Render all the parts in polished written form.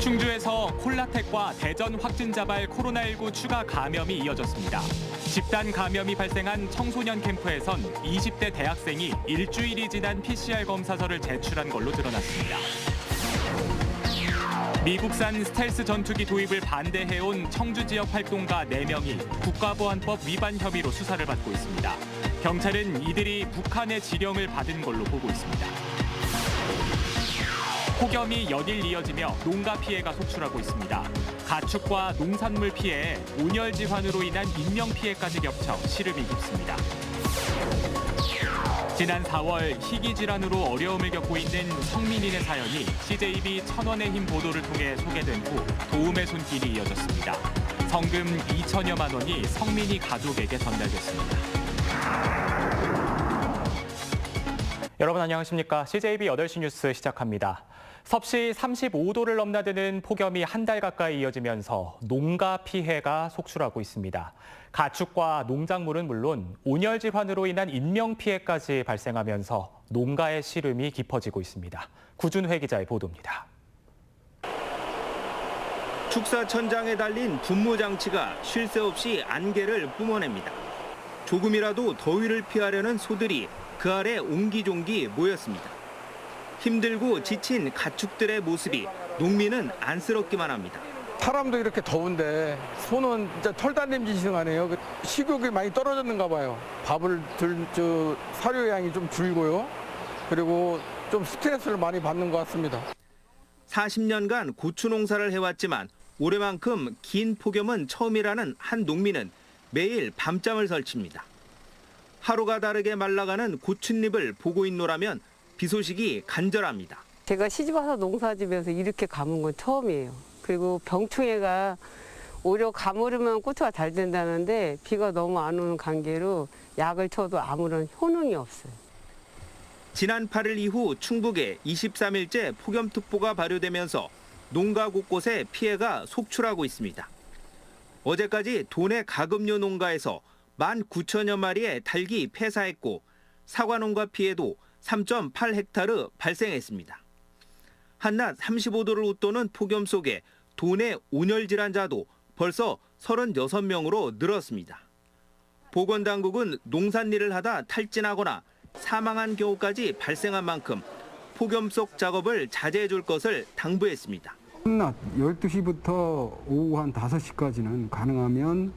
충주에서 콜라텍과 대전 확진자발 코로나19 추가 감염이 이어졌습니다. 집단 감염이 발생한 청소년 캠프에선 20대 대학생이 일주일이 지난 PCR 검사서를 제출한 걸로 드러났습니다. 미국산 스텔스 전투기 도입을 반대해온 청주 지역 활동가 4명이 국가보안법 위반 혐의로 수사를 받고 있습니다. 경찰은 이들이 북한의 지령을 받은 걸로 보고 있습니다. 폭염이 연일 이어지며 농가 피해가 속출하고 있습니다. 가축과 농산물 피해에 온열 질환으로 인한 인명 피해까지 겹쳐 시름이 깊습니다. 지난 4월 희귀 질환으로 어려움을 겪고 있는 성민인의 사연이 CJB 천원의 힘 보도를 통해 소개된 후 도움의 손길이 이어졌습니다. 성금 2천여만 원이 성민이 가족에게 전달됐습니다. 여러분 안녕하십니까? CJB 8시 뉴스 시작합니다. 섭씨 35도를 넘나드는 폭염이 한 달 가까이 이어지면서 농가 피해가 속출하고 있습니다. 가축과 농작물은 물론 온열 질환으로 인한 인명 피해까지 발생하면서 농가의 시름이 깊어지고 있습니다. 구준회 기자의 보도입니다. 축사천장에 달린 분무장치가 쉴 새 없이 안개를 뿜어냅니다. 조금이라도 더위를 피하려는 소들이 그 아래 옹기종기 모였습니다. 힘들고 지친 가축들의 모습이 농민은 안쓰럽기만 합니다. 사람도 이렇게 더운데 소는 진짜 털달림 짓을 하네요. 식욕이 많이 떨어졌는가 봐요. 밥을 사료량이 좀 줄고요. 그리고 좀 스트레스를 많이 받는 것 같습니다. 40년간 고추 농사를 해왔지만 올해만큼 긴 폭염은 처음이라는 한 농민은 매일 밤잠을 설칩니다. 하루가 다르게 말라가는 고춧잎을 보고 있노라면 비 소식이 간절합니다. 제가 시집와서 농사지면서 이렇게 감은 건 처음이에요. 그리고 병충해가 오히려 가물으면 고추가 잘 된다는데 비가 너무 안 오는 관계로 약을 쳐도 아무런 효능이 없어요. 지난 8일 이후 충북에 23일째 폭염특보가 발효되면서 농가 곳곳에 피해가 속출하고 있습니다. 어제까지 도내 가금류 농가에서 19,000여 마리의 닭이 폐사했고 사과 농가 피해도 3.8헥타르 발생했습니다. 한낮 35도를 웃도는 폭염 속에 도내 온열 질환자도 벌써 36명으로 늘었습니다. 보건당국은 농산일을 하다 탈진하거나 사망한 경우까지 발생한 만큼 폭염 속 작업을 자제해 줄 것을 당부했습니다. 한낮 12시부터 오후 한 5시까지는 가능하면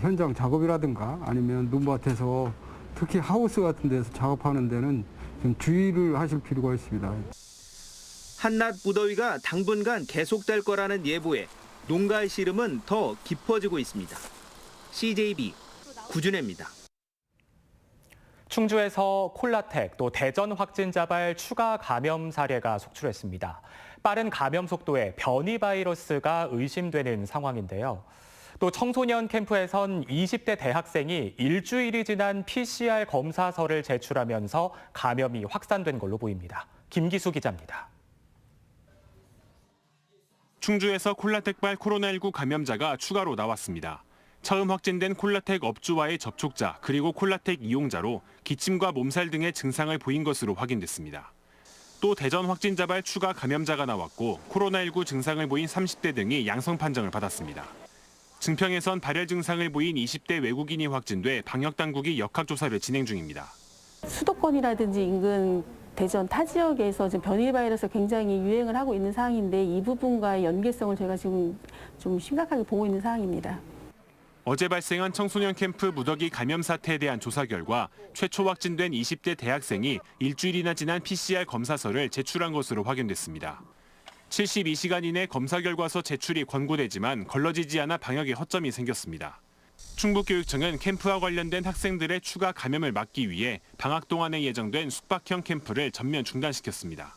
현장 작업이라든가 아니면 논밭에서 특히 하우스 같은 데서 작업하는 데는 좀 주의를 하실 필요가 있습니다. 한낮 무더위가 당분간 계속될 거라는 예보에 농가의 시름은 더 깊어지고 있습니다. CJB 구준혜입니다. 충주에서 콜라텍 또 대전 확진자발 추가 감염 사례가 속출했습니다. 빠른 감염 속도에 변이 바이러스가 의심되는 상황인데요. 또 청소년 캠프에선 20대 대학생이 일주일이 지난 PCR 검사서를 제출하면서 감염이 확산된 걸로 보입니다. 김기수 기자입니다. 충주에서 콜라텍발 코로나19 감염자가 추가로 나왔습니다. 처음 확진된 콜라텍 업주와의 접촉자 그리고 콜라텍 이용자로 기침과 몸살 등의 증상을 보인 것으로 확인됐습니다. 또 대전 확진자발 추가 감염자가 나왔고 코로나19 증상을 보인 30대 등이 양성 판정을 받았습니다. 증평에선 발열 증상을 보인 20대 외국인이 확진돼 방역당국이 역학조사를 진행 중입니다. 수도권이라든지 인근 대전 타 지역에서 지금 변이 바이러스 굉장히 유행을 하고 있는 상황인데 이 부분과의 연계성을 저희가 지금 좀 심각하게 보고 있는 상황입니다. 어제 발생한 청소년 캠프 무더기 감염 사태에 대한 조사 결과 최초 확진된 20대 대학생이 일주일이나 지난 PCR 검사서를 제출한 것으로 확인됐습니다. 72시간 이내 검사 결과서 제출이 권고되지만 걸러지지 않아 방역에 허점이 생겼습니다. 충북교육청은 캠프와 관련된 학생들의 추가 감염을 막기 위해 방학 동안에 예정된 숙박형 캠프를 전면 중단시켰습니다.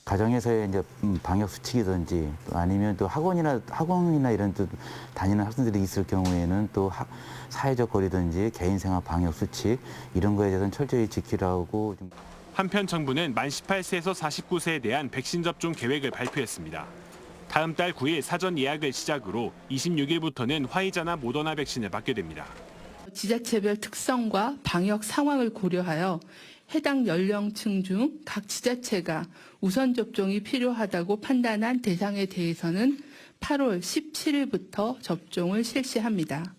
가정에서의 이제 방역 수칙이든지 또 아니면 또 학원이나 이런 또 다니는 학생들이 있을 경우에는 또 사회적 거리든지 개인생활 방역 수칙 이런 거에 대해서는 철저히 지키라고. 한편 정부는 만 18세에서 49세에 대한 백신 접종 계획을 발표했습니다. 다음 달 9일 사전 예약을 시작으로 26일부터는 화이자나 모더나 백신을 받게 됩니다. 지자체별 특성과 방역 상황을 고려하여 해당 연령층 중 각 지자체가 우선 접종이 필요하다고 판단한 대상에 대해서는 8월 17일부터 접종을 실시합니다.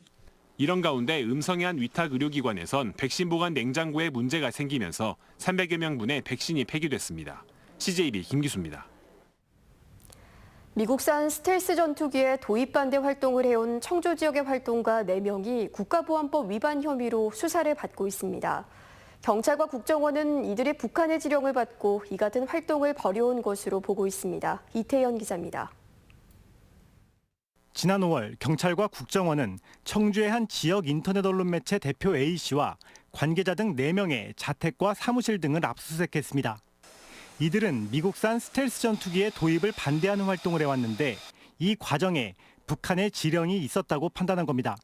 이런 가운데 음성해안 위탁 의료기관에선 백신 보관 냉장고에 문제가 생기면서 300여 명분의 백신이 폐기됐습니다. CJB 김기수입니다. 미국산 스텔스 전투기의 도입 반대 활동을 해온 청주 지역의 활동가 4명이 국가보안법 위반 혐의로 수사를 받고 있습니다. 경찰과 국정원은 이들이 북한의 지령을 받고 이 같은 활동을 벌여온 것으로 보고 있습니다. 이태현 기자입니다. 지난 5월 경찰과 국정원은 청주의 한 지역 인터넷 언론 매체 대표 A씨와 관계자 등 4명의 자택과 사무실 등을 압수수색했습니다. 이들은 미국산 스텔스 전투기의 도입을 반대하는 활동을 해왔는데 이 과정에 북한의 지령이 있었다고 판단한 겁니다.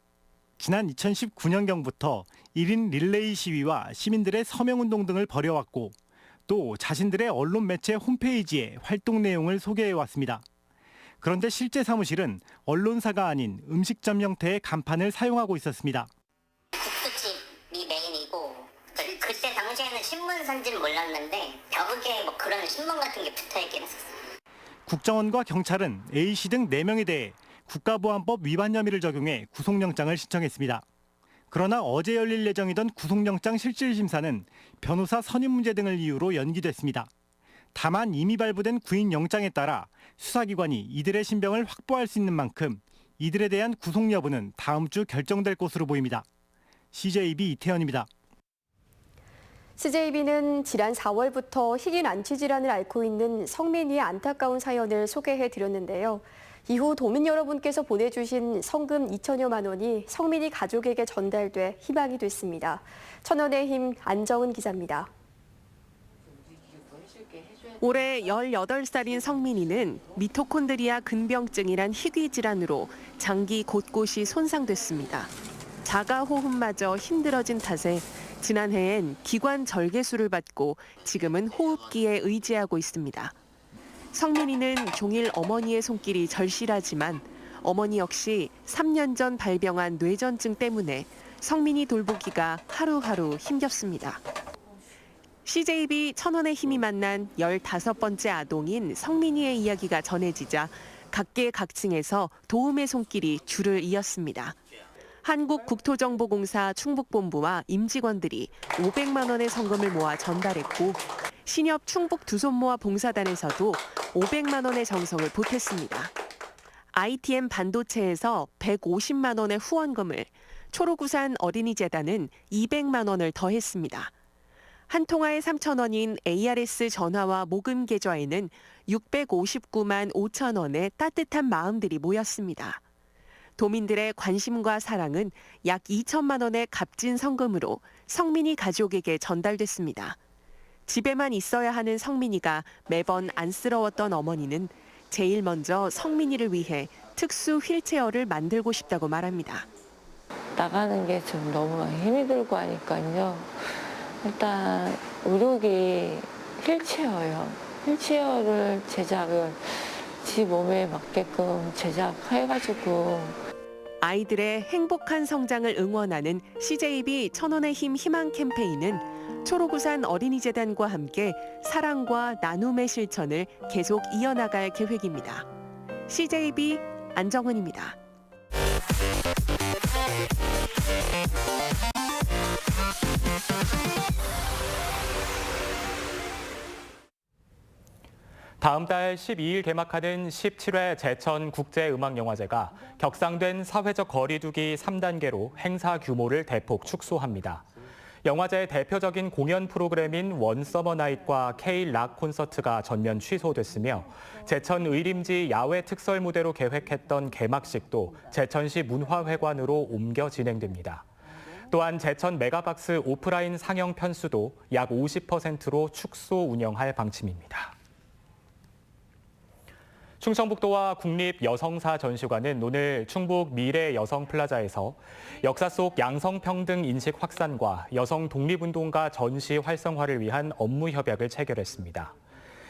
지난 2019년경부터 1인 릴레이 시위와 시민들의 서명운동 등을 벌여왔고 또 자신들의 언론 매체 홈페이지에 활동 내용을 소개해왔습니다. 그런데 실제 사무실은 언론사가 아닌 음식점 형태의 간판을 사용하고 있었습니다. 국수집이 메인이고 그때 당시에는 신문사인지는 몰랐는데 벽에 뭐 그런 신문 같은 게 붙어있긴 했었어요. 국정원과 경찰은 A씨 등 4명에 대해 국가보안법 위반 혐의를 적용해 구속영장을 신청했습니다. 그러나 어제 열릴 예정이던 구속영장 실질심사는 변호사 선임 문제 등을 이유로 연기됐습니다. 다만 이미 발부된 구인영장에 따라 수사기관이 이들의 신병을 확보할 수 있는 만큼 이들에 대한 구속 여부는 다음 주 결정될 것으로 보입니다. CJB 이태현입니다. CJB는 지난 4월부터 희귀 난치 질환을 앓고 있는 성민이의 안타까운 사연을 소개해드렸는데요. 이후 도민 여러분께서 보내주신 성금 2천여만 원이 성민이 가족에게 전달돼 희망이 됐습니다. 천원의 힘 안정은 기자입니다. 올해 18살인 성민이는 미토콘드리아 근병증이란 희귀 질환으로 장기 곳곳이 손상됐습니다. 자가 호흡마저 힘들어진 탓에 지난해엔 기관 절개술을 받고 지금은 호흡기에 의지하고 있습니다. 성민이는 종일 어머니의 손길이 절실하지만 어머니 역시 3년 전 발병한 뇌전증 때문에 성민이 돌보기가 하루하루 힘겹습니다. CJB 천원의 힘이 만난 15번째 아동인 성민이의 이야기가 전해지자 각계각층에서 도움의 손길이 줄을 이었습니다. 한국국토정보공사 충북본부와 임직원들이 500만 원의 성금을 모아 전달했고 신협 충북 두손모아 봉사단에서도 500만 원의 정성을 보탰습니다. ITM 반도체에서 150만 원의 후원금을, 초록우산 어린이재단은 200만 원을 더했습니다. 한 통화에 3천 원인 ARS 전화와 모금 계좌에는 659만 5천 원의 따뜻한 마음들이 모였습니다. 도민들의 관심과 사랑은 약 2천만 원의 값진 성금으로 성민이 가족에게 전달됐습니다. 집에만 있어야 하는 성민이가 매번 안쓰러웠던 어머니는 제일 먼저 성민이를 위해 특수 휠체어를 만들고 싶다고 말합니다. 나가는 게 좀 너무 힘이 들고 하니까요. 일단 의료기 휠체어요. 휠체어를 제작을 지 몸에 맞게끔 제작해가지고 아이들의 행복한 성장을 응원하는 CJB 천원의 힘 희망 캠페인은 초록우산 어린이재단과 함께 사랑과 나눔의 실천을 계속 이어나갈 계획입니다. CJB 안정은입니다. 다음 달 12일 개막하는 17회 제천국제음악영화제가 격상된 사회적 거리두기 3단계로 행사 규모를 대폭 축소합니다. 영화제의 대표적인 공연 프로그램인 원서머 나잇과 K-락 콘서트가 전면 취소됐으며 제천 의림지 야외 특설 무대로 계획했던 개막식도 제천시 문화회관으로 옮겨 진행됩니다. 또한 제천 메가박스 오프라인 상영 편수도 약 50%로 축소 운영할 방침입니다. 충청북도와 국립여성사전시관은 오늘 충북 미래여성플라자에서 역사 속 양성평등 인식 확산과 여성 독립운동가 전시 활성화를 위한 업무 협약을 체결했습니다.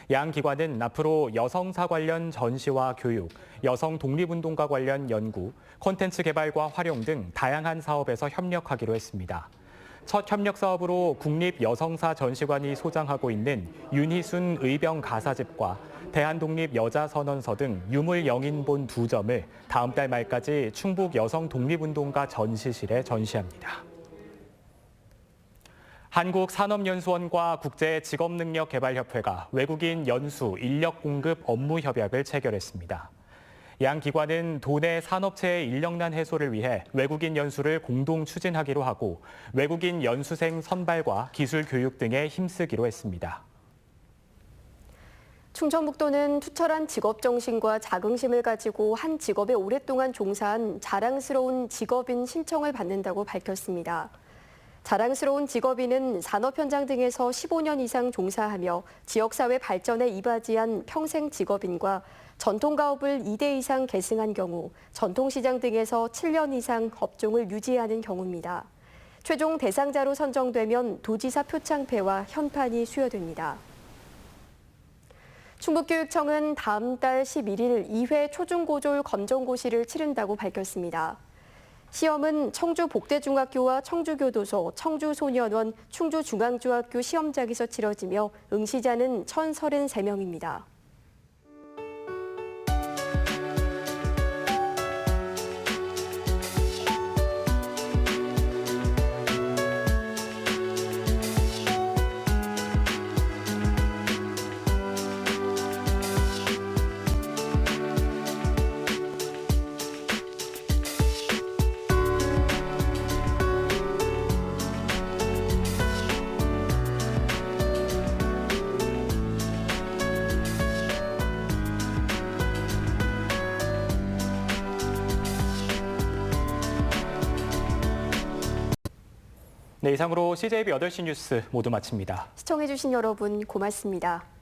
양 기관은 앞으로 여성사 관련 전시와 교육, 여성 독립운동가 관련 연구, 콘텐츠 개발과 활용 등 다양한 사업에서 협력하기로 했습니다. 첫 협력 사업으로 국립여성사 전시관이 소장하고 있는 윤희순 의병 가사집과 대한독립여자선언서 등 유물 영인본 2점을 다음 달 말까지 충북 여성독립운동가 전시실에 전시합니다. 한국산업연수원과 국제직업능력개발협회가 외국인 연수 인력 공급 업무 협약을 체결했습니다. 양 기관은 도내 산업체의 인력난 해소를 위해 외국인 연수를 공동 추진하기로 하고 외국인 연수생 선발과 기술 교육 등에 힘쓰기로 했습니다. 충청북도는 투철한 직업정신과 자긍심을 가지고 한 직업에 오랫동안 종사한 자랑스러운 직업인 신청을 받는다고 밝혔습니다. 자랑스러운 직업인은 산업 현장 등에서 15년 이상 종사하며 지역사회 발전에 이바지한 평생 직업인과 전통가업을 2대 이상 계승한 경우 전통시장 등에서 7년 이상 업종을 유지하는 경우입니다. 최종 대상자로 선정되면 도지사 표창패와 현판이 수여됩니다. 충북교육청은 다음 달 11일 2회 초중고졸 검정고시를 치른다고 밝혔습니다. 시험은 청주복대중학교와 청주교도소, 청주소년원, 충주중앙중학교 시험장에서 치러지며 응시자는 1,033명입니다. 네, 이상으로 CJB 8시 뉴스 모두 마칩니다. 시청해주신 여러분 고맙습니다.